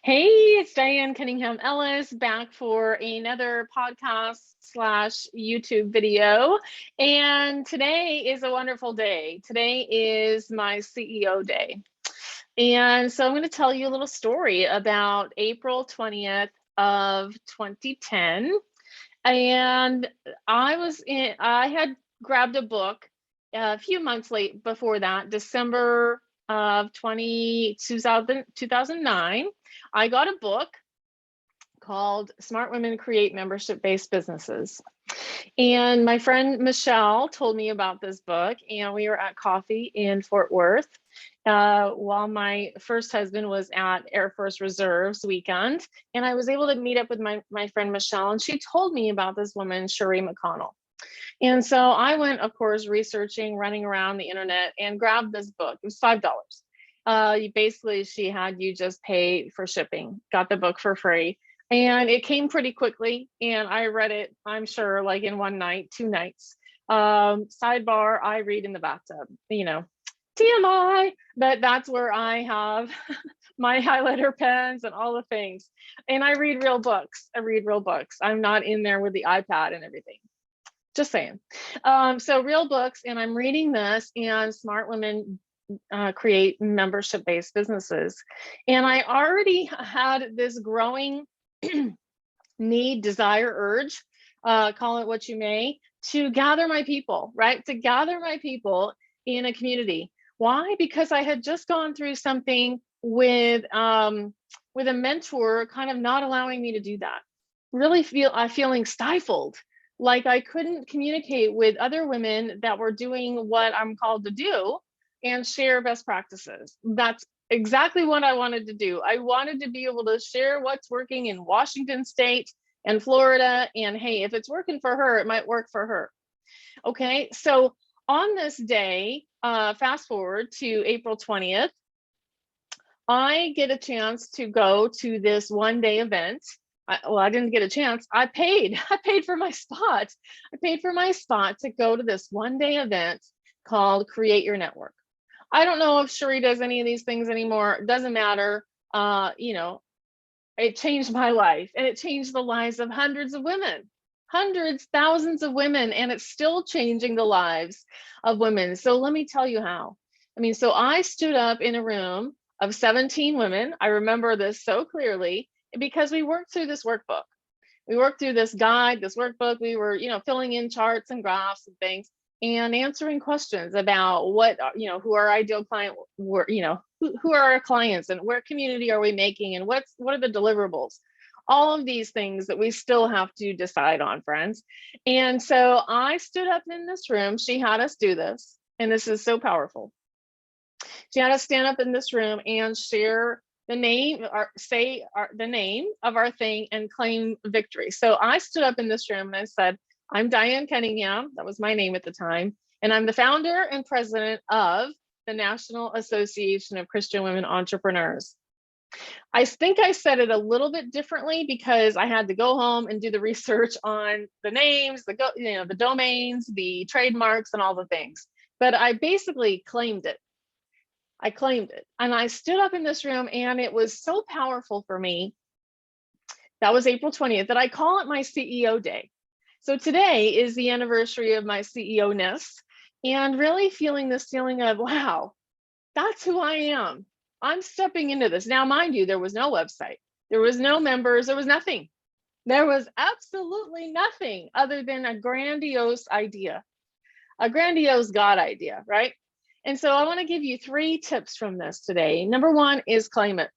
Hey, it's Diane Cunningham Ellis back for another podcast slash YouTube video. And today is a wonderful day. Today is my CEO day. And so I'm going to tell you a little story about April 20th of 2010. And I had grabbed a book a few months late before that, December of 2009. I got a book called Smart Women Create Membership-Based Businesses. And my friend Michelle told me about this book, and we were at coffee in Fort Worth while my first husband was at Air Force Reserves weekend. And I was able to meet up with my friend Michelle, and she told me about this woman, Cherie McConnell. And so I went, of course, researching, running around the internet, and grabbed this book. It was $5. She had you just pay for shipping, got the book for free. And it came pretty quickly, and I read it, I'm sure, like in one night, 2 nights. Sidebar, I read in the bathtub, TMI, but that's where I have my highlighter pens and all the things. And I read real books. I'm not in there with the iPad and everything. Just saying. So real books, and I'm reading this, and Smart Women Create Membership-Based Businesses. And I already had this growing need, desire, urge, call it what you may, to gather my people, right? To gather my people in a community. Why? Because I had just gone through something with a mentor kind of not allowing me to do that. Really feeling stifled, like I couldn't communicate with other women that were doing what I'm called to do and share best practices. That's exactly what I wanted to do. I wanted to be able to share what's working in Washington State and Florida. And hey, if it's working for her, it might work for her. Okay, so on this day, fast forward to April 20th, I get a chance to go to this one-day event. I didn't get a chance. I paid for my spot. I paid for my spot to go to this one-day event called Create Your Network. I don't know if Cherie does any of these things anymore. It doesn't matter. It changed my life, and it changed the lives of hundreds of women, thousands of women, and it's still changing the lives of women. So let me tell you how. So I stood up in a room of 17 women. I remember this so clearly because we worked through this workbook. We worked through this guide, this workbook. We were, filling in charts and graphs and things, and answering questions about what, who our ideal client were, who are our clients, and where community are we making, and what are the deliverables, all of these things that we still have to decide on, friends. And so I stood up in this room. She had us do this, and this is so powerful. She had us stand up in this room and share the name, or say the name of our thing, and claim victory. So I stood up in this room and I said, I'm Diane Cunningham, that was my name at the time, and I'm the founder and president of the National Association of Christian Women Entrepreneurs. I think I said it a little bit differently because I had to go home and do the research on the names, the domains, the trademarks, and all the things. But I basically claimed it. I claimed it, and I stood up in this room, and it was so powerful for me. That was April 20th, that I call it my CEO day. So today is the anniversary of my CEO-ness, and really feeling this feeling of, wow, that's who I am. I'm stepping into this. Now, mind you, there was no website. There was no members. There was nothing. There was absolutely nothing other than a grandiose idea, a grandiose God idea, right? And so I want to give you 3 tips from this today. Number 1 is claim it.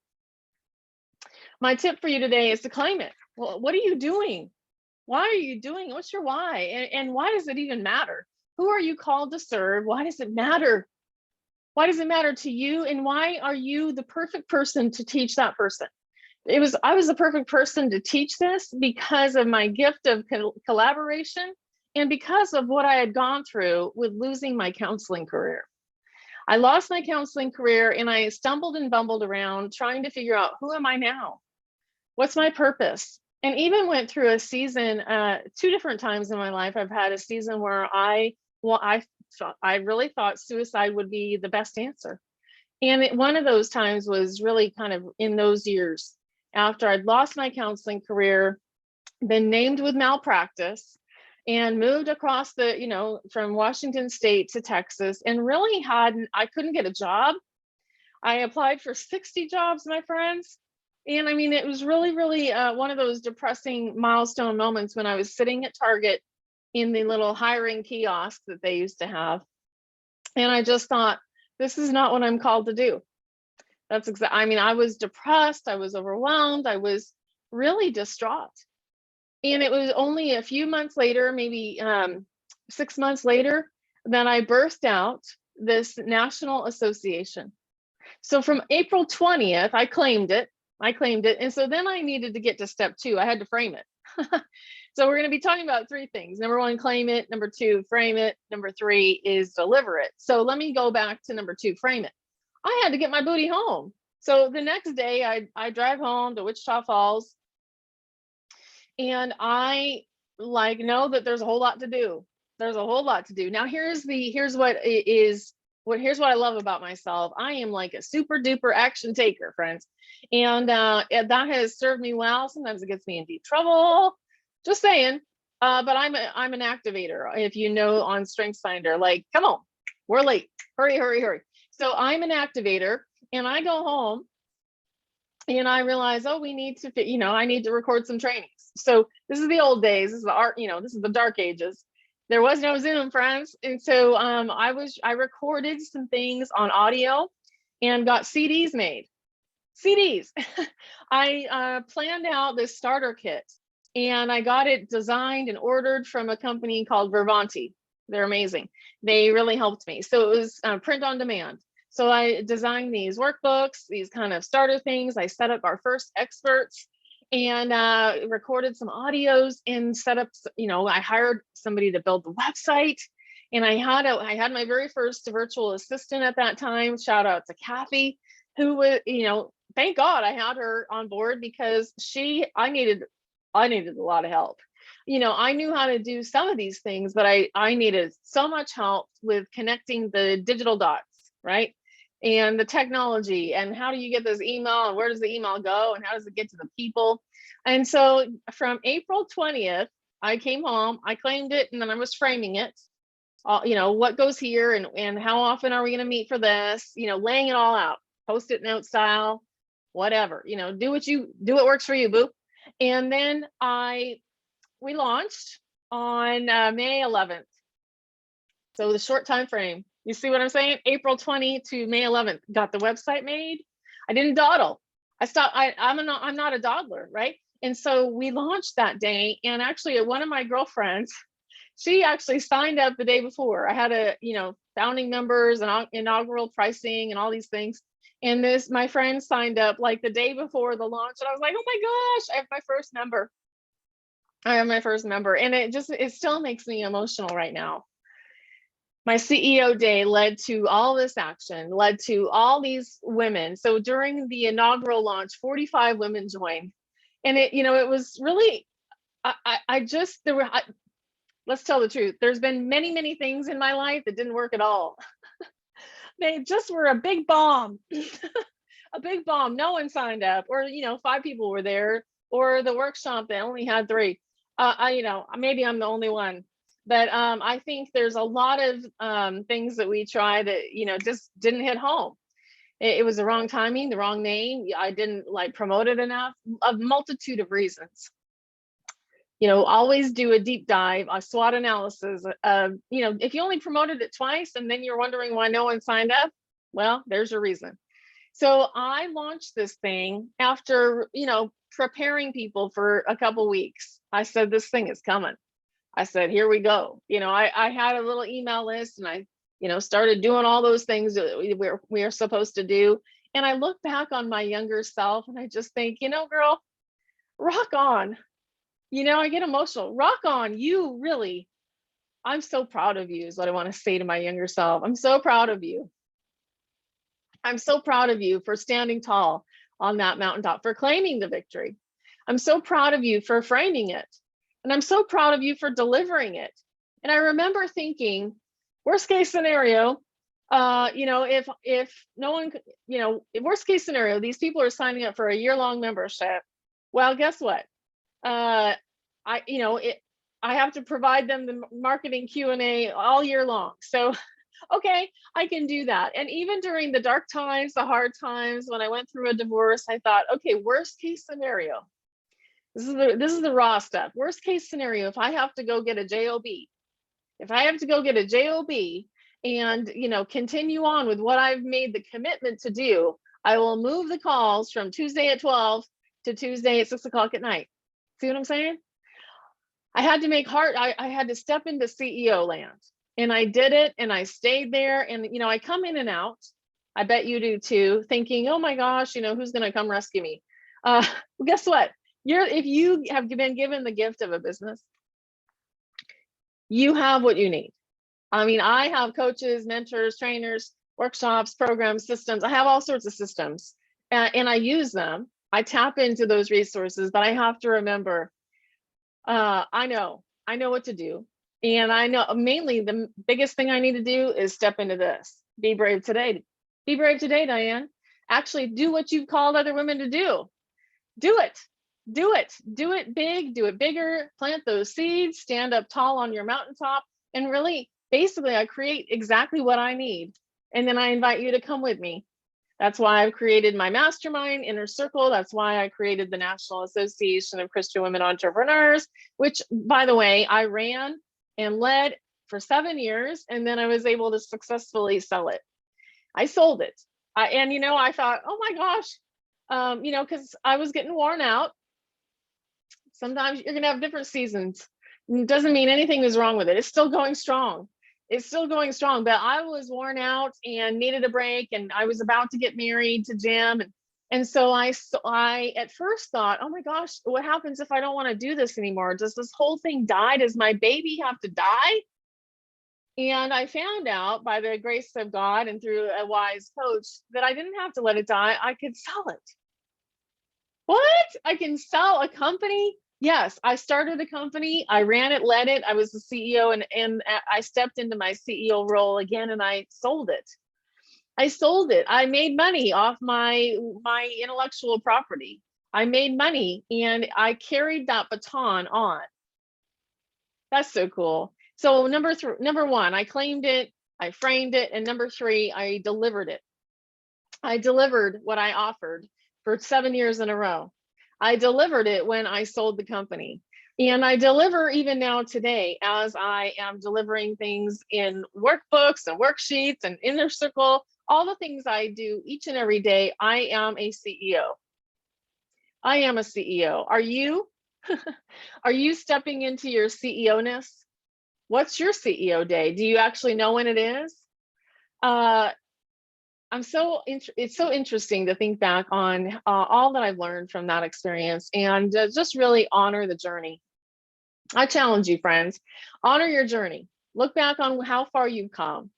My tip for you today is to claim it. Well, what are you doing? Why are you doing it? What's your why? And why does it even matter? Who are you called to serve? Why does it matter? Why does it matter to you? And why are you the perfect person to teach that person? I was the perfect person to teach this because of my gift of collaboration and because of what I had gone through with losing my counseling career. I lost my counseling career, and I stumbled and bumbled around trying to figure out, who am I now? What's my purpose? And even went through a season, 2 different times in my life. I've had a season where I really thought suicide would be the best answer. And one of those times was really kind of in those years. after I'd lost my counseling career, been named with malpractice, and moved across the, from Washington State to Texas, and really I couldn't get a job. I applied for 60 jobs, my friends. And I mean, it was really, really one of those depressing milestone moments when I was sitting at Target in the little hiring kiosk that they used to have. And I just thought, this is not what I'm called to do. I mean, I was depressed, I was overwhelmed, I was really distraught. And it was only a few months later, maybe 6 months later, that I birthed out this national association. So from April 20th, I claimed it. And so then I needed to get to step 2. I had to frame it. So we're going to be talking about 3 things. Number 1, claim it. Number 2, frame it. Number 3 is deliver it. So let me go back to number 2, frame it. I had to get my booty home. So the next day I drive home to Wichita Falls, and I know that there's a whole lot to do. There's a whole lot to do. Now here's what I love about myself. I am like a super duper action taker, friends. And that has served me well. Sometimes it gets me in deep trouble, just saying. But I'm an activator. If you know on StrengthsFinder, like, come on, we're late, hurry. So I'm an activator, and I go home and I realize, oh, we need to, I need to record some trainings. So this is the old days. This is the art, this is the dark ages. There was no Zoom, friends. And so I recorded some things on audio and got CDs made. CDs. I planned out this starter kit, and I got it designed and ordered from a company called Vervanti. They're amazing. They really helped me. So it was print on demand. So I designed these workbooks, these kind of starter things. I set up our first experts, and recorded some audios and set up, I hired somebody to build the website. And I had my very first virtual assistant at that time. Shout out to Kathy, who was, thank God I had her on board, because I needed a lot of help. I knew how to do some of these things, but I needed so much help with connecting the digital dots, right? And the technology, and how do you get this email, and where does the email go, and how does it get to the people? And so from April 20th, I came home, I claimed it, and then I was framing it. What goes here, and how often are we going to meet for this? Laying it all out, Post-it note style, whatever. Do what works for you, boo. And then we launched on May 11th. So the short time frame. You see what I'm saying? April 20 to May 11th, got the website made. I didn't dawdle. I'm not a dawdler, right? And so we launched that day. And actually, one of my girlfriends, she actually signed up the day before. I had founding members and inaugural pricing and all these things. And my friend signed up like the day before the launch. And I was like, oh my gosh, I have my first member. And it still makes me emotional right now. My CEO day led to all this action, led to all these women. So during the inaugural launch, 45 women joined. And it was really, let's tell the truth. There's been many, many things in my life that didn't work at all. They just were a big bomb, a big bomb. No one signed up, or, 5 people were there, or the workshop that only had 3. Maybe I'm the only one. But I think there's a lot of things that we tried that, just didn't hit home. It was the wrong timing, the wrong name. I didn't promote it enough, a multitude of reasons. Always do a deep dive, a SWOT analysis. If you only promoted it twice and then you're wondering why no one signed up, well, there's a reason. So I launched this thing after, preparing people for a couple weeks. I said, this thing is coming. I said, here we go. I had a little email list, and I, started doing all those things that we are supposed to do. And I look back on my younger self, and I just think, girl, rock on. I get emotional. Rock on. You really, I'm so proud of you is what I want to say to my younger self. I'm so proud of you. I'm so proud of you for standing tall on that mountaintop, for claiming the victory. I'm so proud of you for framing it. And I'm so proud of you for delivering it. And I remember thinking, worst case scenario, if no one, worst case scenario, these people are signing up for a year-long membership, Well, guess what? I, I have to provide them the marketing Q&A all year long. So, okay, I can do that. And even during the dark times, the hard times, when I went through a divorce, I thought, okay, worst case scenario. This is the raw stuff. Worst case scenario, if I have to go get a job, and continue on with what I've made the commitment to do, I will move the calls from Tuesday at 12 to Tuesday at 6 o'clock at night. See what I'm saying? I had to I had to step into CEO land, and I did it, and I stayed there. And I come in and out. I bet you do too, thinking, oh my gosh, who's going to come rescue me? Well, guess what? If you have been given the gift of a business, you have what you need. I mean, I have coaches, mentors, trainers, workshops, programs, systems. I have all sorts of systems, and I use them. I tap into those resources, but I have to remember, I know what to do. And I know mainly the biggest thing I need to do is step into this. Be brave today. Be brave today, Diane. Actually do what you've called other women to do. Do it. Do it. Do it big, do it bigger, plant those seeds, stand up tall on your mountaintop, and really, basically, I create exactly what I need. And then I invite you to come with me. That's why I've created my mastermind, Inner Circle. That's why I created the National Association of Christian Women Entrepreneurs, which, by the way, I ran and led for 7 years, and then I was able to successfully sell it. I sold it. I thought, oh my gosh, because I was getting worn out. Sometimes you're going to have different seasons. It doesn't mean anything is wrong with it. It's still going strong. It's still going strong, but I was worn out and needed a break, and I was about to get married to Jim. And so I at first thought, oh my gosh, what happens if I don't want to do this anymore? Does this whole thing die? Does my baby have to die? And I found out, by the grace of God and through a wise coach, that I didn't have to let it die. I could sell it. What? I can sell a company? Yes, I started a company. I ran it, led it. I was the CEO, and I stepped into my CEO role again, and I sold it. I sold it. I made money off my intellectual property. I made money, and I carried that baton on. That's so cool. So number one, I claimed it, I framed it, and number three, I delivered it. I delivered what I offered for 7 years in a row. I delivered it when I sold the company. And I deliver even now today, as I am delivering things in workbooks and worksheets and Inner Circle, all the things I do each and every day. I am a CEO. I am a CEO. Are you? Are you stepping into your CEO-ness? What's your CEO day? Do you actually know when it is? It's so interesting to think back on all that I've learned from that experience, and just really honor the journey. I challenge you, friends, honor your journey. Look back on how far you've come.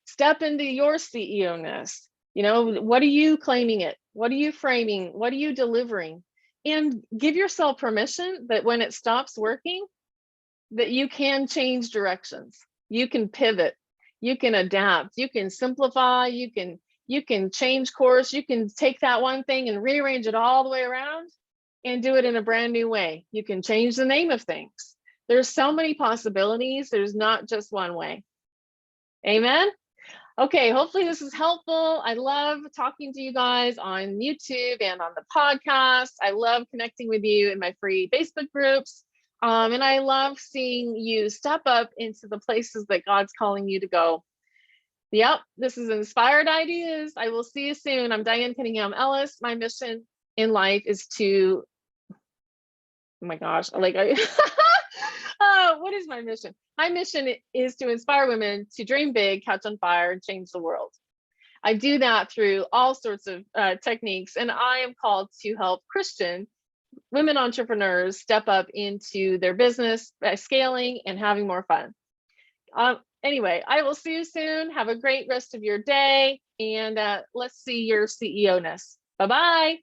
Step into your CEO-ness. What are you claiming it? What are you framing? What are you delivering? And give yourself permission that when it stops working, that you can change directions. You can pivot. You can adapt. You can simplify. You can change course. You can take that one thing and rearrange it all the way around and do it in a brand new way. You can change the name of things. There's so many possibilities. There's not just one way. Amen. Okay, hopefully this is helpful. I love talking to you guys on YouTube and on the podcast. I love connecting with you in my free Facebook groups. And I love seeing you step up into the places that God's calling you to go. Yep, this is Inspired Ideas. I will see you soon. I'm Diane Cunningham Ellis. My mission in life is to, oh my gosh, what is my mission? My mission is to inspire women to dream big, catch on fire, and change the world. I do that through all sorts of techniques, and I am called to help Christian women entrepreneurs step up into their business by scaling and having more fun. Anyway, I will see you soon. Have a great rest of your day, and let's see your CEO-ness. Bye-bye.